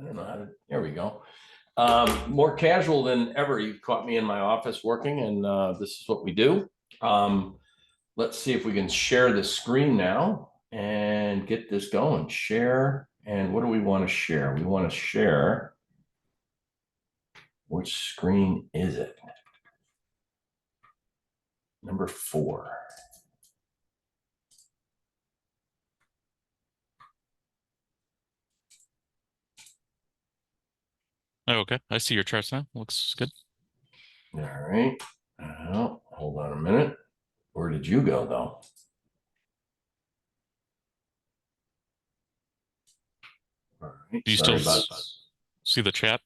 I don't know how to, there we go. More casual than ever. You caught me in my office working, and this is what we do. Let's see if we can share the screen now and get this going. Share, and what do we want to share? We want to share, which screen is it? Number 4. Oh, okay. I see your charts now. Looks good. All right. Hold on a minute. Where did you go, though? All right. Do you Sorry still about that. see the chat?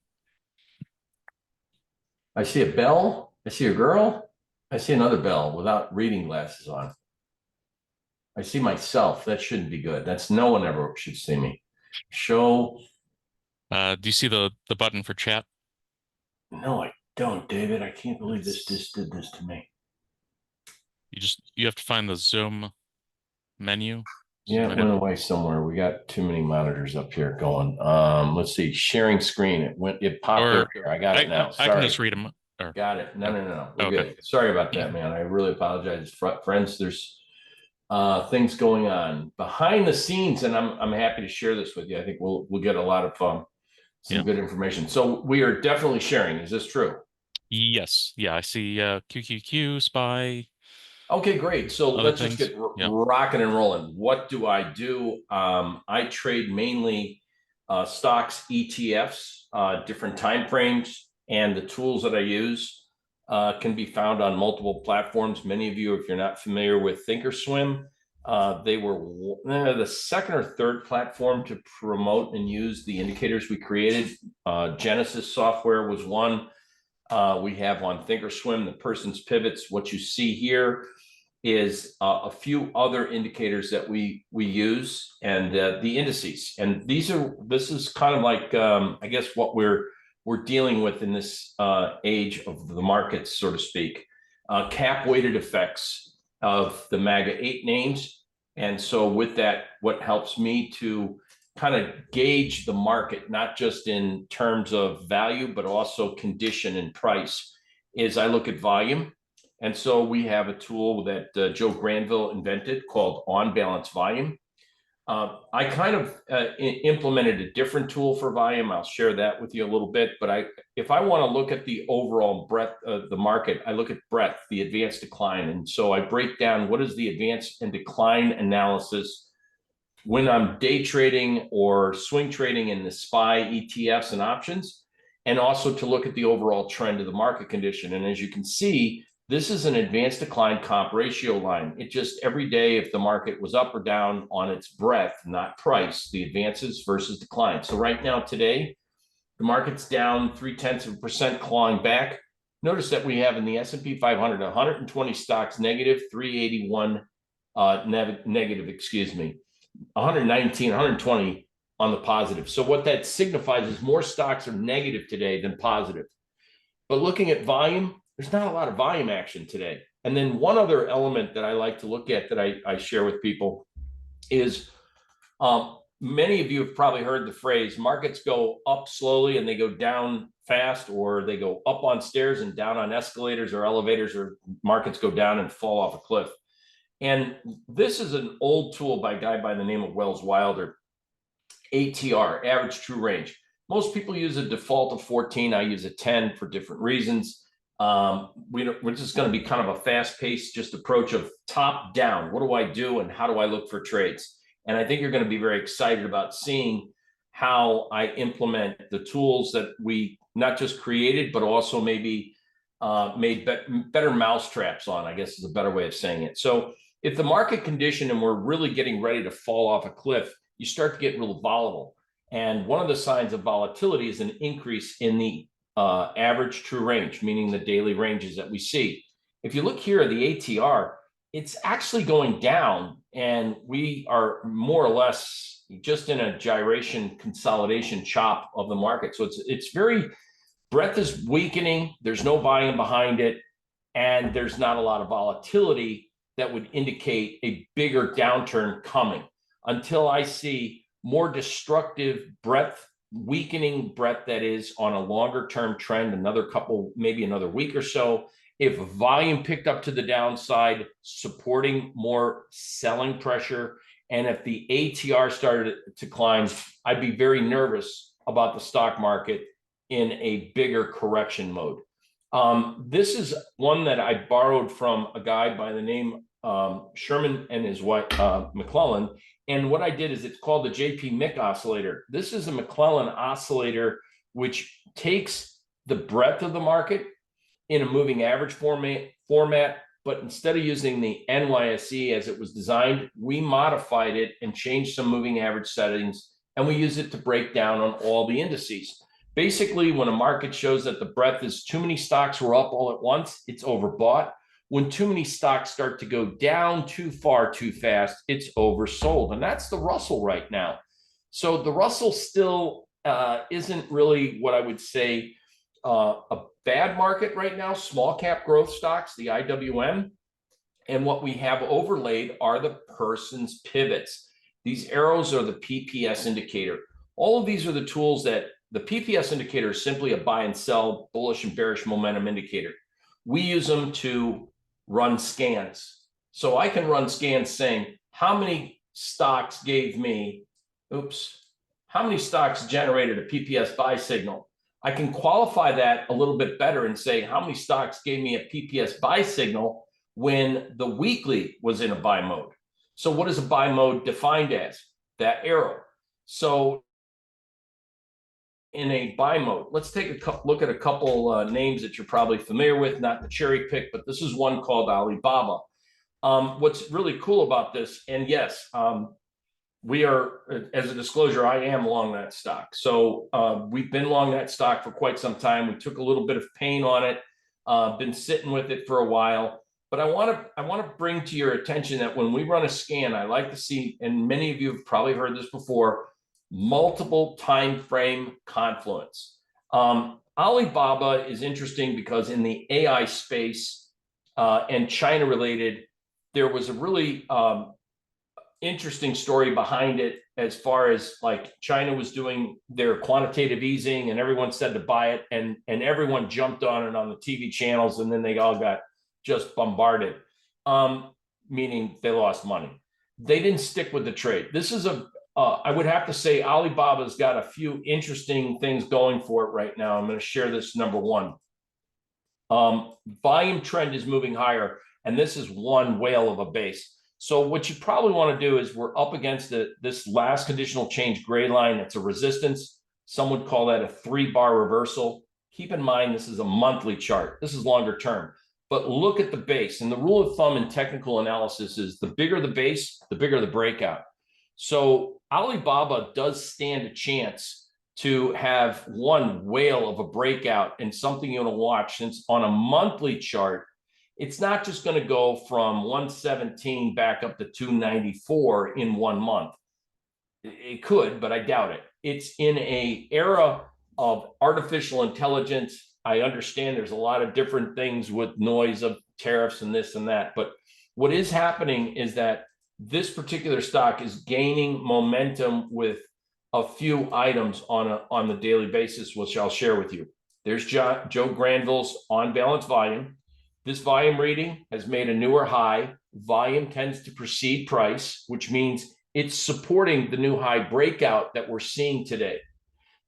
I see a bell. I see a girl. I see another bell without reading glasses on. I see myself. That shouldn't be good. That's no one ever should see me. Show. Do you see the button for chat? No, I don't, David. I can't believe this did this to me. You have to find the Zoom menu. Yeah, it went away somewhere. We got too many monitors up here going. Let's see. Sharing screen. It popped up here. I got it now. I can Sorry. just read them. Got it. No. We're Okay. good. Sorry about that, man. I really apologize, friends. There's things going on behind the scenes, and I'm happy to share this with you. I think we'll get a lot of some good information. So we are definitely sharing. Is this true? Yes. Yeah, I see QQQ, SPY. Okay, great. So let's just get Yeah. rocking and rolling. What do? I trade mainly stocks, ETFs, different time frames, and the tools that I use can be found on multiple platforms. Many of you, if you're not familiar with Thinkorswim, they were the second or third platform to promote and use the indicators we created. Genesis software was one. We have on Thinkorswim the person's pivots. What you see here is a few other indicators that we use, and the indices. And this is kind of like I guess what we're dealing with in this age of the markets, so to speak. Cap weighted effects of the MAGA 8 names. And so with that, what helps me to kind of gauge the market, not just in terms of value, but also condition and price, is I look at volume. And so we have a tool that Joe Granville invented called On Balance Volume. I kind of implemented a different tool for volume. I'll share that with you a little bit. But if I want to look at the overall breadth of the market, I look at breadth, the advance decline. And so I break down what is the advance and decline analysis when I'm day trading or swing trading in the SPY, ETFs, and options, and also to look at the overall trend of the market condition. And as you can see, this is an advanced decline comp ratio line. It just every day, if the market was up or down on its breadth, not price, the advances versus decline. So right now, today, the market's down 0.3%, clawing back. Notice that we have in the S&P 500, 120 stocks negative, 381 negative, 119, 120 on the positive. So what that signifies is more stocks are negative today than positive. But looking at volume, there's not a lot of volume action today. And then one other element that I like to look at that I share with people is many of you have probably heard the phrase, markets go up slowly and they go down fast, or they go up on stairs and down on escalators or elevators, or markets go down and fall off a cliff. And this is an old tool by a guy by the name of Wells Wilder, ATR, average true range. Most people use a default of 14. I use a 10 for different reasons. We're just going to be kind of a fast-paced just approach of top down. What do I do and how do I look for trades? And I think you're going to be very excited about seeing how I implement the tools that we not just created, but also maybe made better mousetraps on, I guess is a better way of saying it. So if the market condition and we're really getting ready to fall off a cliff, you start to get real volatile. And one of the signs of volatility is an increase in the average true range, meaning the daily ranges that we see. If you look here at the ATR, it's actually going down, and we are more or less just in a gyration consolidation chop of the market. So it's very, breadth is weakening. There's no volume behind it, and there's not a lot of volatility that would indicate a bigger downturn coming until I see more destructive breadth weakening breadth that is on a longer term trend, another couple, maybe another week or so. If volume picked up to the downside, supporting more selling pressure, and if the ATR started to climb, I'd be very nervous about the stock market in a bigger correction mode. This is one that I borrowed from a guy by the name Sherman and his wife McClellan. And what I did is it's called the JP Mick oscillator. This is a McClellan oscillator, which takes the breadth of the market in a moving average format, but instead of using the NYSE as it was designed, we modified it and changed some moving average settings, and we use it to break down on all the indices. Basically, when a market shows that the breadth is too many stocks were up all at once, it's overbought. When too many stocks start to go down too far too fast, it's oversold. And that's the Russell right now. So the Russell still isn't really what I would say a bad market right now. Small cap growth stocks, the IWM. And what we have overlaid are the person's pivots. These arrows are the PPS indicator. All of these are the tools that the PPS indicator is simply a buy and sell, bullish and bearish momentum indicator. We use them to run scans. So I can run scans saying how many stocks gave me, how many stocks generated a PPS buy signal. I can qualify that a little bit better and say how many stocks gave me a PPS buy signal when the weekly was in a buy mode. So what is a buy mode defined as? That arrow. So in a buy mode, let's take a look at a couple names that you're probably familiar with, not the cherry pick, but this is one called Alibaba. What's really cool about this, and yes, we are, as a disclosure, I am long that stock. So we've been long that stock for quite some time. We took a little bit of pain on it, been sitting with it for a while. But I want to bring to your attention that when we run a scan, I like to see, and many of you have probably heard this before, multiple time frame confluence. Alibaba is interesting because in the AI space and China related, there was a really interesting story behind it as far as like China was doing their quantitative easing and everyone said to buy it, and everyone jumped on it on the TV channels, and then they all got just bombarded, meaning they lost money. They didn't stick with the trade. This is I would have to say Alibaba's got a few interesting things going for it right now. I'm going to share this. Number one, volume trend is moving higher, and this is one whale of a base. So what you probably want to do is we're up against this last conditional change gray line. That's a resistance. Some would call that a 3-bar reversal. Keep in mind, this is a monthly chart. This is longer term. But look at the base. And the rule of thumb in technical analysis is the bigger the base, the bigger the breakout. So Alibaba does stand a chance to have one whale of a breakout and something you want to watch, since on a monthly chart, it's not just going to go from 117 back up to 294 in 1 month. It could, but I doubt it. It's in an era of artificial intelligence. I understand there's a lot of different things with noise of tariffs and this and that. But what is happening is that this particular stock is gaining momentum with a few items on the daily basis, which I'll share with you. There's Joe Granville's on balance volume. This volume reading has made a newer high. Volume tends to precede price, which means it's supporting the new high breakout that we're seeing today.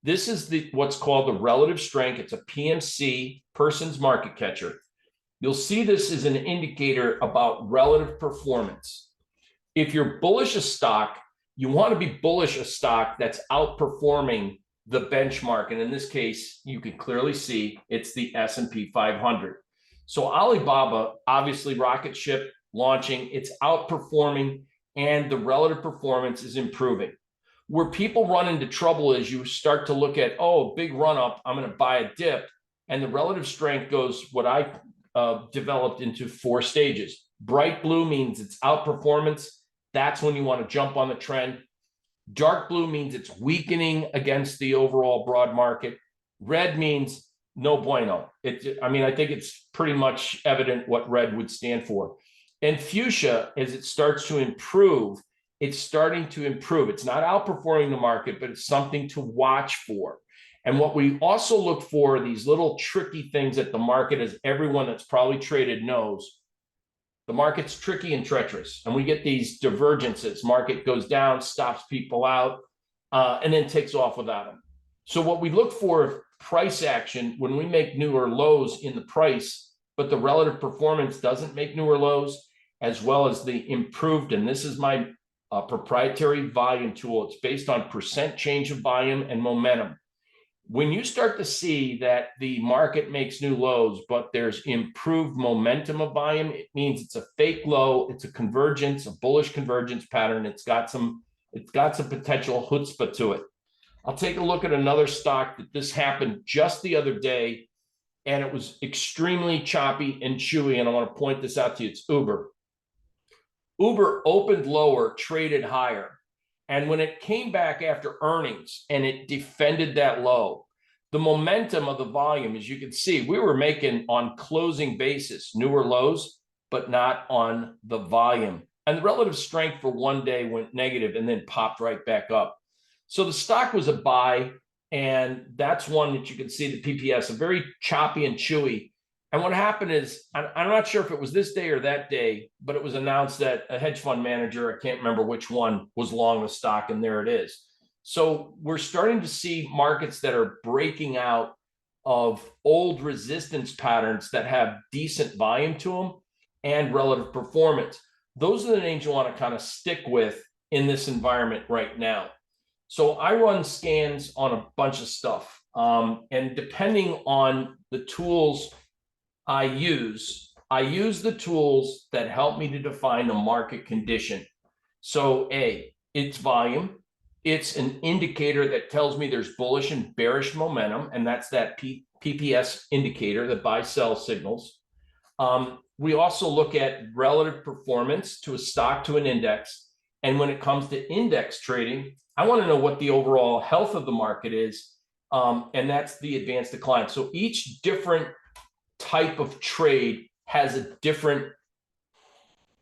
This is what's called the relative strength. It's a PMC, person's market catcher. You'll see this as an indicator about relative performance. If you're bullish a stock, you want to be bullish a stock that's outperforming the benchmark. And in this case, you can clearly see it's the S&P 500. So Alibaba, obviously rocket ship launching, it's outperforming, and the relative performance is improving. Where people run into trouble is you start to look at, oh, big run up, I'm going to buy a dip. And the relative strength goes, what I developed into 4 stages. Bright blue means it's outperformance. That's when you want to jump on the trend. Dark blue means it's weakening against the overall broad market. Red means no bueno. I think it's pretty much evident what red would stand for. And fuchsia, as it starts to improve, it's starting to improve. It's not outperforming the market, but it's something to watch for. And what we also look for, these little tricky things at the market, as everyone that's probably traded knows, the market's tricky and treacherous, and we get these divergences. Market goes down, stops people out, and then takes off without them. So what we look for, price action, when we make newer lows in the price, but the relative performance doesn't make newer lows, as well as the improved, and this is my proprietary volume tool. It's based on percent change of volume and momentum. When you start to see that the market makes new lows, but there's improved momentum of volume, it means it's a fake low, it's a convergence, a bullish convergence pattern. It's got some potential chutzpah to it. I'll take a look at another stock that this happened just the other day, and it was extremely choppy and chewy, and I want to point this out to you. It's Uber. Uber opened lower, traded higher. And when it came back after earnings and it defended that low, the momentum of the volume, as you can see, we were making on closing basis newer lows, but not on the volume. And the relative strength for one day went negative and then popped right back up. So the stock was a buy, and that's one that you can see the PPS, a very choppy and chewy. And what happened is, I'm not sure if it was this day or that day, but it was announced that a hedge fund manager, I can't remember which one, was long the stock, and there it is. So we're starting to see markets that are breaking out of old resistance patterns that have decent volume to them and relative performance. Those are the names you want to kind of stick with in this environment right now. So I run scans on a bunch of stuff. And depending on the tools I use the tools that help me to define the market condition. So it's volume. It's an indicator that tells me there's bullish and bearish momentum, and that's that PPS indicator, the buy-sell signals. We also look at relative performance to a stock, to an index. And when it comes to index trading, I want to know what the overall health of the market is, and that's the advanced decline. So each different type of trade has a different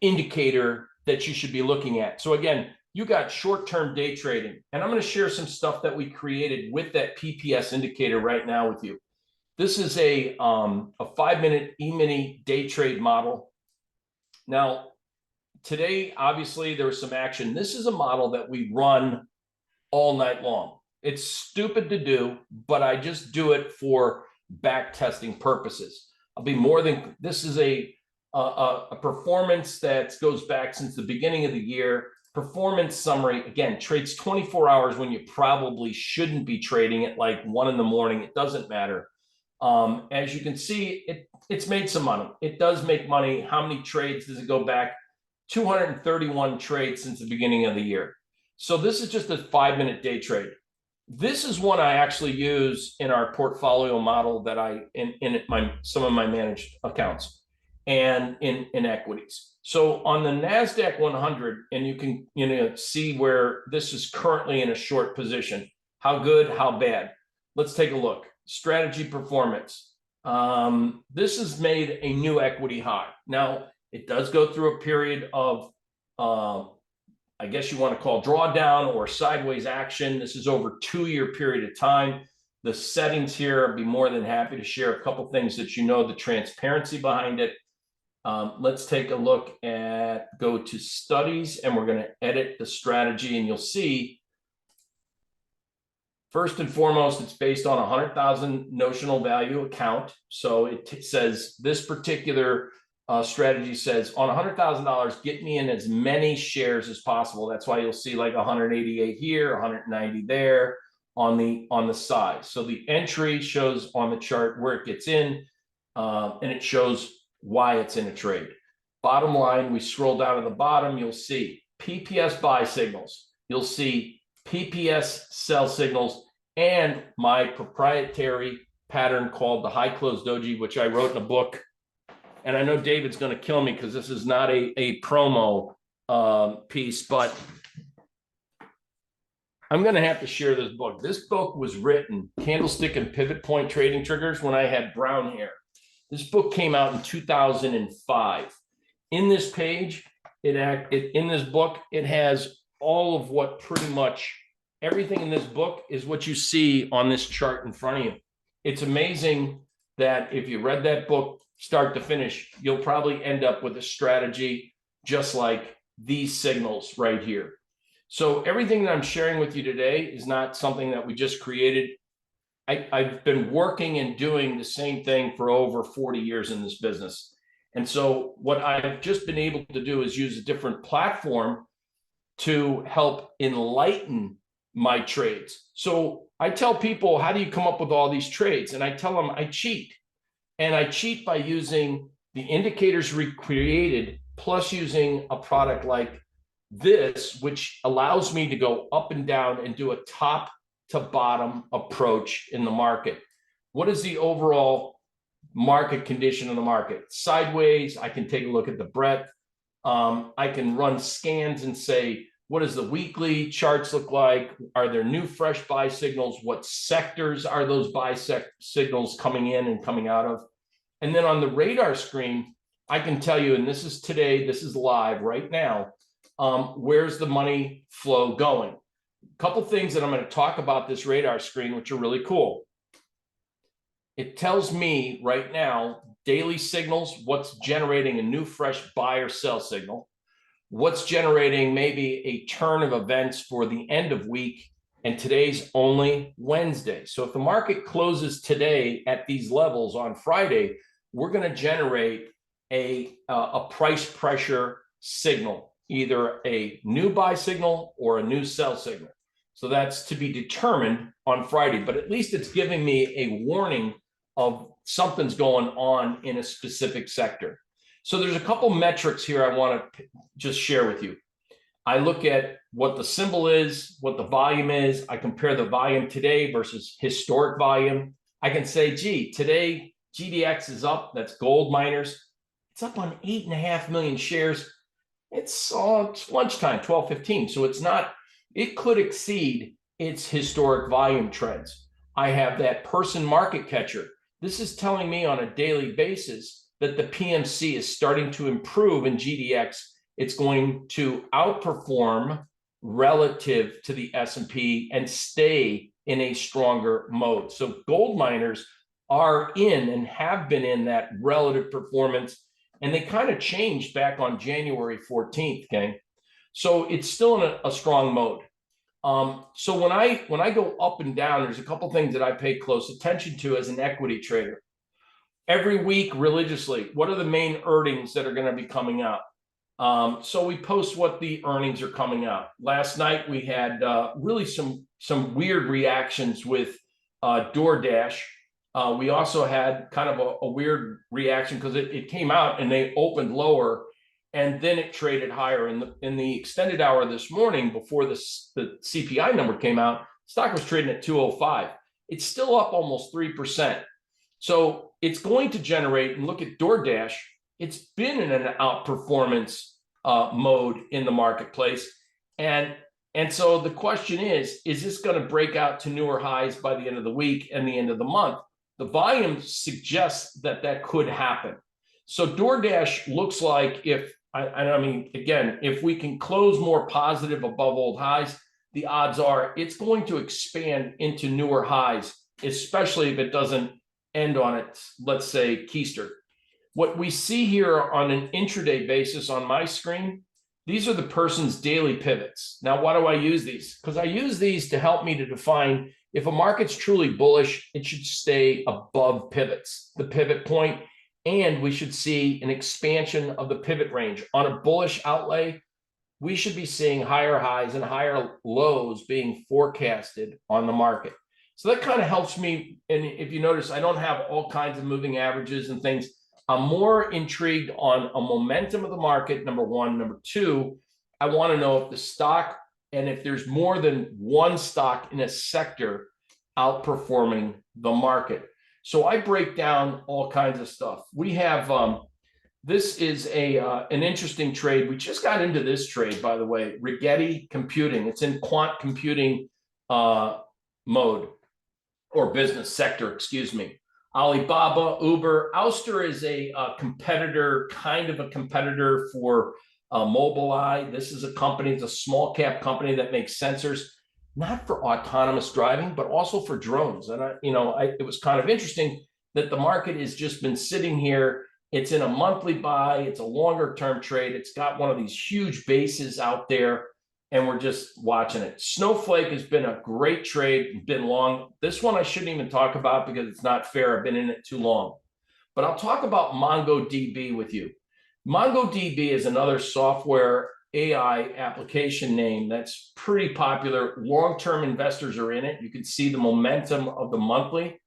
indicator that you should be looking at. So again, you got short-term day trading, and I'm going to share some stuff that we created with that PPS indicator right now with you. This is a 5-minute E-mini day trade model. Now, today, obviously, there was some action. This is a model that we run all night long. It's stupid to do, but I just do it for back testing purposes. I'll be more than, this is a performance that goes back since the beginning of the year. Performance summary, again, trades 24 hours when you probably shouldn't be trading at like 1 in the morning. It doesn't matter. As you can see, it's made some money. It does make money. How many trades does it go back? 231 trades since the beginning of the year. So this is just a 5-minute day trade. This is one I actually use in our portfolio model that in some of my managed accounts and in equities. So on the NASDAQ 100, and you can see where this is currently in a short position. How good, how bad? Let's take a look. Strategy performance. This has made a new equity high. Now, it does go through a period of I guess you want to call drawdown or sideways action. This is over a 2-year period of time. The settings here, I'd be more than happy to share a couple things that you know the transparency behind it. Let's take a look at, go to studies, and we're going to edit the strategy, and you'll see, first and foremost, it's based on a 100,000 notional value account. So it says this particular strategy says on $100,000, get me in as many shares as possible. That's why you'll see like 188 here, 190 there on the size. So the entry shows on the chart where it gets in, and it shows why it's in a trade. Bottom line, we scroll down to the bottom, you'll see PPS buy signals. You'll see PPS sell signals, and my proprietary pattern called the high close doji, which I wrote in a book. And I know David's going to kill me because this is not a promo piece, but I'm going to have to share this book. This book was written, Candlestick and Pivot Point Trading Triggers, when I had brown hair. This book came out in 2005. In this page, in this book, it has all of what pretty much everything in this book is what you see on this chart in front of you. It's amazing that if you read that book start to finish, you'll probably end up with a strategy just like these signals right here. So everything that I'm sharing with you today is not something that we just created. I've been working and doing the same thing for over 40 years in this business. And so what I've just been able to do is use a different platform to help enlighten my trades. So I tell people, how do you come up with all these trades? And I tell them I cheat. And I cheat by using the indicators we created, plus using a product like this, which allows me to go up and down and do a top to bottom approach in the market. What is the overall market condition in the market? Sideways, I can take a look at the breadth. I can run scans and say, what does the weekly charts look like? Are there new fresh buy signals? What sectors are those buy signals coming in and coming out of? And then on the radar screen, I can tell you, and this is today, this is live right now, where's the money flow going? A couple things that I'm going to talk about this radar screen, which are really cool. It tells me right now, daily signals, what's generating a new fresh buy or sell signal, what's generating maybe a turn of events for the end of week, and today's only Wednesday. So if the market closes today at these levels on Friday, we're going to generate a price pressure signal, either a new buy signal or a new sell signal. So that's to be determined on Friday, but at least it's giving me a warning of something's going on in a specific sector. So there's a couple metrics here I want to just share with you. I look at what the symbol is, what the volume is. I compare the volume today versus historic volume. I can say, gee, today GDX is up. That's gold miners. It's up on 8.5 million shares. It's lunchtime, 12:15. So it's not, it could exceed its historic volume trends. I have that person market catcher. This is telling me on a daily basis that the PMC is starting to improve in GDX. It's going to outperform relative to the S&P and stay in a stronger mode. So gold miners are in and have been in that relative performance, and they kind of changed back on January 14th, okay? So it's still in a strong mode. So when I go up and down, there's a couple things that I pay close attention to as an equity trader. Every week religiously, what are the main earnings that are going to be coming out? So we post what the earnings are coming out. Last night we had really some weird reactions with DoorDash. We also had kind of a weird reaction because it came out and they opened lower and then it traded higher. In the extended hour this morning, before the CPI number came out, stock was trading at 205. It's still up almost 3%. So it's going to generate, and look at DoorDash, it's been in an outperformance mode in the marketplace. And so the question is this going to break out to newer highs by the end of the week and the end of the month? The volume suggests that that could happen. So DoorDash looks like if we can close more positive above old highs, the odds are it's going to expand into newer highs, especially if it doesn't end on it, let's say, keister. What we see here on an intraday basis on my screen, these are the person's daily pivots. Now, why do I use these? Because I use these to help me to define if a market's truly bullish, it should stay above pivots, the pivot point, and we should see an expansion of the pivot range. On a bullish outlay, we should be seeing higher highs and higher lows being forecasted on the market. So that kind of helps me. And if you notice, I don't have all kinds of moving averages and things. I'm more intrigued on a momentum of the market, number one. Number two, I want to know if the stock, and if there's more than one stock in a sector outperforming the market. So I break down all kinds of stuff. We have, this is an interesting trade. We just got into this trade, by the way, Rigetti Computing. It's in quant computing mode, or business sector, excuse me. Alibaba, Uber. Ouster is a competitor, kind of a competitor for Mobileye, this is a company, it's a small cap company that makes sensors, not for autonomous driving, but also for drones. And it was kind of interesting that the market has just been sitting here. It's in a monthly buy. It's a longer term trade. It's got one of these huge bases out there, and we're just watching it. Snowflake has been a great trade, been long. This one I shouldn't even talk about because it's not fair. I've been in it too long. But I'll talk about MongoDB with you. MongoDB is another software AI application name that's pretty popular. Long-term investors are in it. You can see the momentum of the monthly.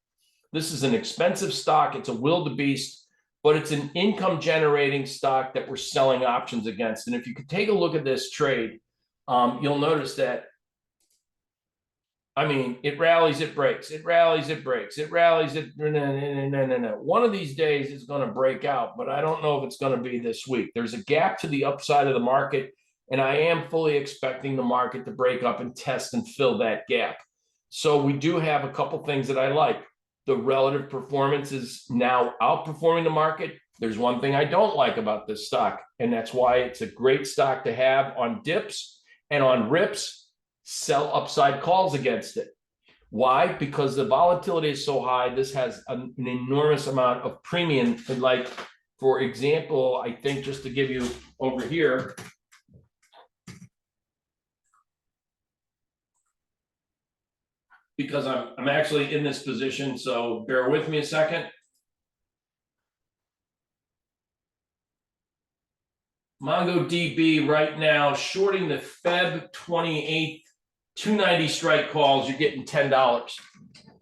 This is an expensive stock. It's a wildebeest, but it's an income generating stock that we're selling options against. And if you could take a look at this trade, you'll notice that, I mean, it rallies, it breaks, it rallies, it breaks, it rallies, it, no. One of these days it's going to break out, but I don't know if it's going to be this week. There's a gap to the upside of the market, and I am fully expecting the market to break up and test and fill that gap. So we do have a couple things that I like. The relative performance is now outperforming the market. There's one thing I don't like about this stock, and that's why it's a great stock to have on dips and on rips. Sell upside calls against it. Why? Because the volatility is so high. This has an enormous amount of premium. And like, for example, I think just to give you over here, because I'm actually in this position, so bear with me a second. MongoDB right now, shorting the Feb 28th 290 strike calls, you're getting $10.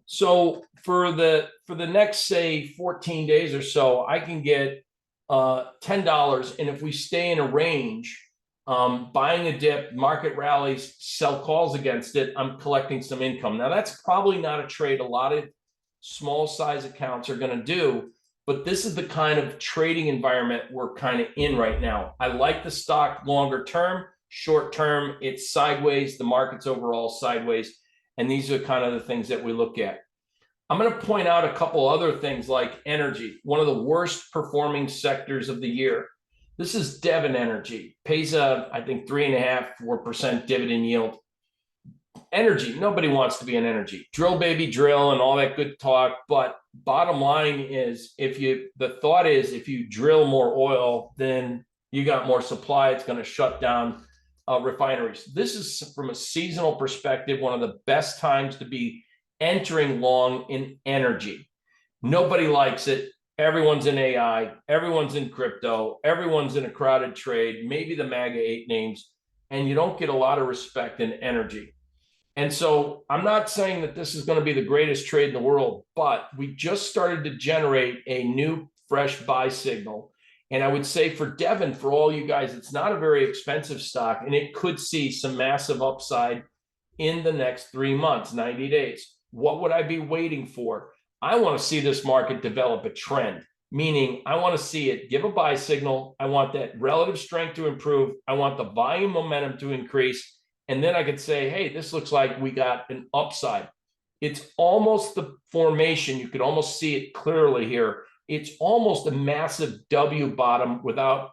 So for the next, say, 14 days or so, I can get $10. And if we stay in a range, buying a dip, market rallies, sell calls against it, I'm collecting some income. Now, that's probably not a trade a lot of small size accounts are going to do, but this is the kind of trading environment we're kind of in right now. I like the stock longer term. Short term, it's sideways. The market's overall sideways. And these are kind of the things that we look at. I'm going to point out a couple other things like energy, one of the worst performing sectors of the year. This is Devon Energy, pays I think 3.5–4% dividend yield. Energy, nobody wants to be in energy. Drill, baby, drill, and all that good talk. But bottom line is, the thought is if you drill more oil, then you got more supply. It's going to shut down refineries. This is, from a seasonal perspective, one of the best times to be entering long in energy. Nobody likes it. Everyone's in AI. Everyone's in crypto. Everyone's in a crowded trade, maybe the MAGA 8 names, and you don't get a lot of respect in energy. And so I'm not saying that this is going to be the greatest trade in the world, but we just started to generate a new fresh buy signal. And I would say for Devon, for all you guys, it's not a very expensive stock, and it could see some massive upside in the next 3 months, 90 days. What would I be waiting for? I want to see this market develop a trend, meaning I want to see it give a buy signal. I want that relative strength to improve. I want the volume momentum to increase. And then I could say, hey, this looks like we got an upside. It's almost the formation. You could almost see it clearly here. It's almost a massive W bottom without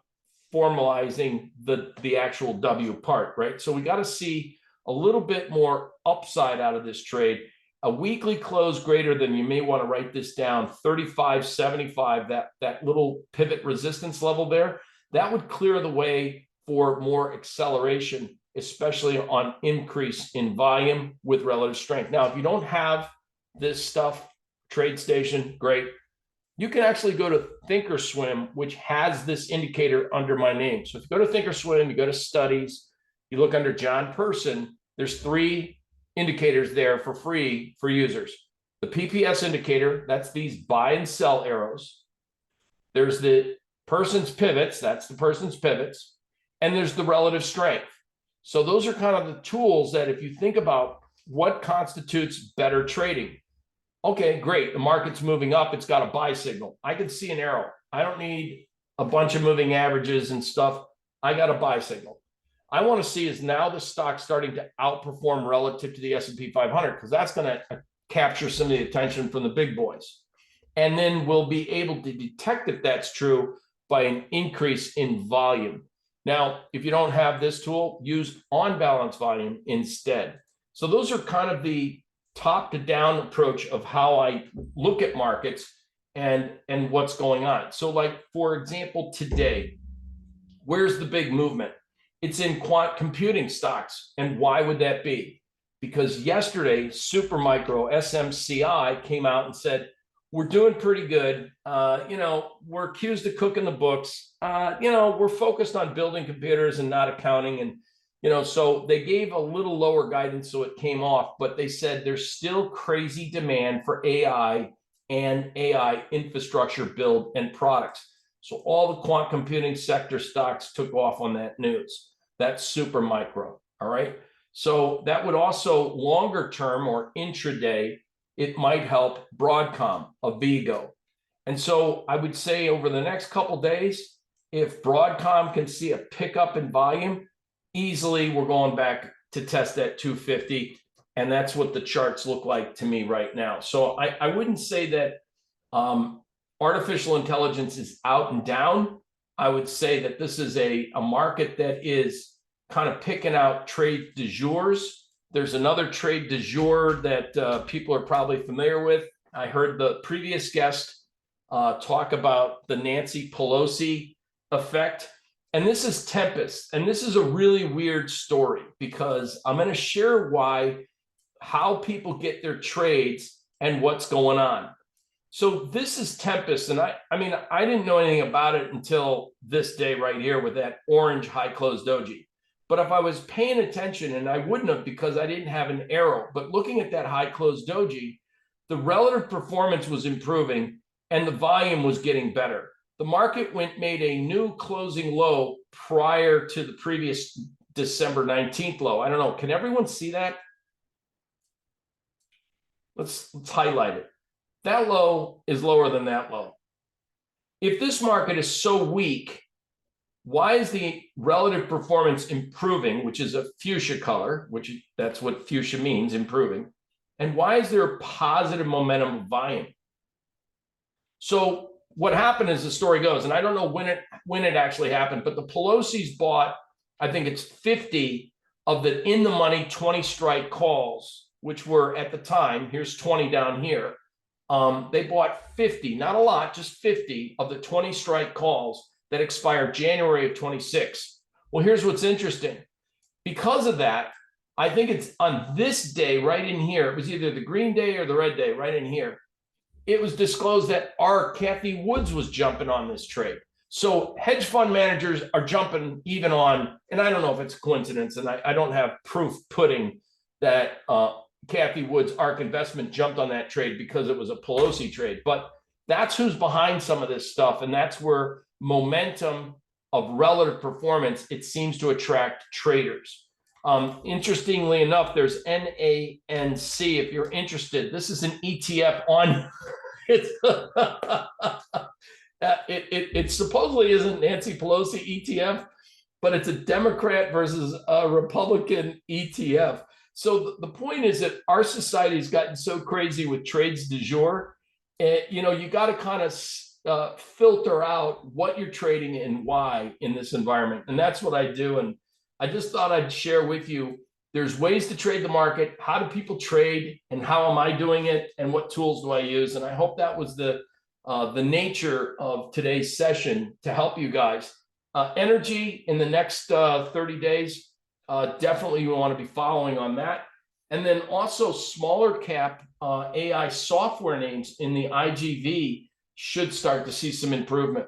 formalizing the actual W part, right? So we got to see a little bit more upside out of this trade. A weekly close greater than, you may want to write this down, 35.75, that little pivot resistance level there, that would clear the way for more acceleration, especially on increase in volume with relative strength. Now, if you don't have this stuff, TradeStation, great. You can actually go to Thinkorswim, which has this indicator under my name. So if you go to Thinkorswim, you go to studies, you look under John Person, there's 3 indicators there for free for users. The PPS indicator, that's these buy and sell arrows. There's the person's pivots, that's the person's pivots. And there's the relative strength. So those are kind of the tools that, if you think about what constitutes better trading. Okay, great. The market's moving up. It's got a buy signal. I can see an arrow. I don't need a bunch of moving averages and stuff. I got a buy signal. I want to see is now the stock starting to outperform relative to the S&P 500, because that's going to capture some of the attention from the big boys. And then we'll be able to detect if that's true by an increase in volume. Now, if you don't have this tool, use on balance volume instead. So those are kind of the top to down approach of how I look at markets and what's going on. So like, for example, today, where's the big movement? It's in quant computing stocks. And why would that be? Because yesterday, Supermicro, SMCI, came out and said, we're doing pretty good. We're accused of cooking the books. We're focused on building computers and not accounting. And, so they gave a little lower guidance, so it came off. But they said there's still crazy demand for AI and AI infrastructure build and products. So all the quant computing sector stocks took off on that news. That's Supermicro, all right? So that would also longer term or intraday, it might help Broadcom, Avigo. And so I would say over the next couple days, if Broadcom can see a pickup in volume, easily we're going back to test that 250. And that's what the charts look like to me right now. So I wouldn't say that artificial intelligence is out and down. I would say that this is a market that is kind of picking out trade du jours. There's another trade du jour that people are probably familiar with. I heard the previous guest talk about the Nancy Pelosi effect. And this is Tempest. And this is a really weird story because I'm going to share how people get their trades and what's going on. So this is Tempest. And I didn't know anything about it until this day right here with that orange high close doji. But if I was paying attention, and I wouldn't have because I didn't have an arrow, but looking at that high close doji, the relative performance was improving and the volume was getting better. The market made a new closing low prior to the previous December 19th low. I don't know. Can everyone see that? Let's highlight it. That low is lower than that low. If this market is so weak, why is the relative performance improving, which is a fuchsia color, that's what fuchsia means, improving? And why is there a positive momentum of volume? So what happened is the story goes, and I don't know when it actually happened, but the Pelosi's bought, I think it's 50 of the in the money 20 strike calls, which were at the time, here's 20 down here. They bought 50, not a lot, just 50 of the 20 strike calls that expired January of 26. Well, here's what's interesting. Because of that, I think it's on this day right in here, it was either the green day or the red day right in here, it was disclosed that our Kathy Woods was jumping on this trade. So hedge fund managers are jumping even on, and I don't know if it's a coincidence, and I don't have proof pudding that Kathy Woods, ARK Investment, jumped on that trade because it was a Pelosi trade. But that's who's behind some of this stuff, and that's where momentum of relative performance, it seems to attract traders. Interestingly enough, there's NANC, if you're interested. This is an ETF on it supposedly isn't Nancy Pelosi ETF, but it's a Democrat versus a Republican ETF. So the point is that our society has gotten so crazy with trades du jour, you got to kind of filter out what you're trading and why in this environment. And that's what I do. And I just thought I'd share with you, there's ways to trade the market. How do people trade and how am I doing it? And what tools do I use? And I hope that was the nature of today's session to help you guys. Energy in the next 30 days, definitely you want to be following on that. And then also smaller cap AI software names in the IGV should start to see some improvement.